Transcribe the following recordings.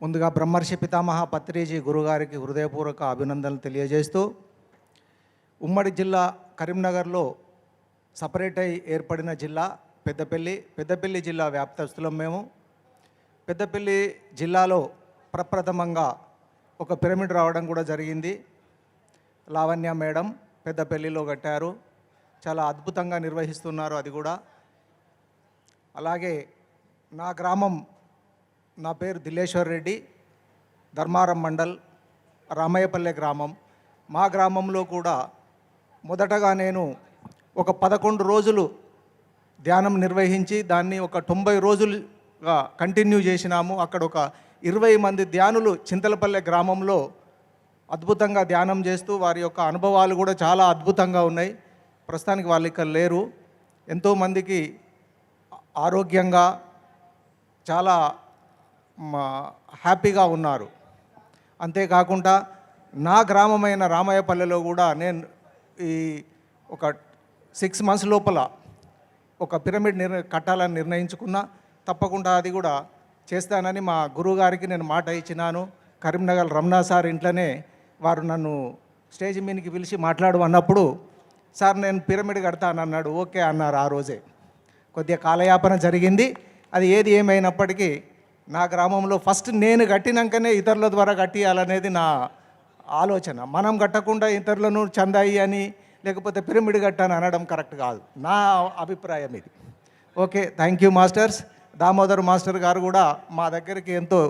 ముందుగా బ్రహ్మర్షి పితామహ పత్రిజీ గురుగారికి హృదయపూర్వక అభినందనలు తెలియజేస్తూ, ఉమ్మడి జిల్లా కరీంనగర్లో సపరేట్ అయి ఏర్పడిన జిల్లా పెద్దపల్లి జిల్లా వ్యాప్తస్తులం మేము. పెద్దపల్లి జిల్లాలో ప్రప్రథమంగా ఒక పిరమిడ్ రావడం కూడా జరిగింది. లావణ్య మేడం పెద్దపల్లిలో కట్టారు, చాలా అద్భుతంగా నిర్వహిస్తున్నారు అది కూడా. అలాగే నా గ్రామం, నా పేరు దిల్లేశ్వర్ రెడ్డి, ధర్మారం మండల్, రామయ్యపల్లె గ్రామం. మా గ్రామంలో కూడా మొదటగా నేను ఒక 11 రోజులు ధ్యానం నిర్వహించి దాన్ని ఒక 90 రోజులుగా కంటిన్యూ చేసినాము. అక్కడ ఒక 20 మంది ధ్యానులు చింతలపల్లె గ్రామంలో అద్భుతంగా ధ్యానం చేస్తూ వారి యొక్క అనుభవాలు కూడా చాలా అద్భుతంగా ఉన్నాయి. ప్రస్తుతానికి వాళ్ళు ఇక్కడ లేరు. ఎంతోమందికి ఆరోగ్యంగా చాలా హ్యాపీగా ఉన్నారు. అంతేకాకుండా నా గ్రామమైన రామయ్యపల్లెలో కూడా నేను ఈ ఒక 6 months లోపల ఒక పిరమిడ్ కట్టాలని నిర్ణయించుకున్నా. తప్పకుండా అది కూడా చేస్తానని మా గురువుగారికి నేను మాట ఇచ్చినాను. కరీంనగర్ రమణ సార్ ఇంట్లోనే వారు నన్ను స్టేజ్ మీదకి పిలిచి మాట్లాడు అన్నప్పుడు, సార్ నేను పిరమిడ్ కడతానన్నాడు. ఓకే అన్నారు. ఆ రోజే కొద్దిగా కాలయాపన జరిగింది. అది ఏది ఏమైనప్పటికీ నా గ్రామంలో ఫస్ట్ నేను కట్టినాకనే ఇతరుల ద్వారా కట్టియాలనేది నా ఆలోచన. మనం కట్టకుండా ఇతరులను చందాయి అని లేకపోతే పిరమిడ్ కట్టాను అనడం కరెక్ట్ కాదు, నా అభిప్రాయం ఇది. Okay, thank you masters. Damodar master గారు కూడా మా దగ్గరికి ఎంతో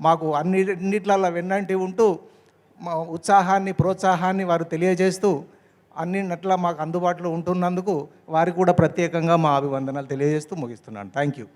మాకు అన్నిట్లలో వెన్నంటి ఉంటూ మా ఉత్సాహాన్ని ప్రోత్సాహాన్ని వారు తెలియజేస్తూ అన్నిట్లా మాకు అందుబాటులో ఉంటున్నందుకు వారికి కూడా ప్రత్యేకంగా మా అభివందనలు తెలియజేస్తూ ముగిస్తున్నాను. Thank you.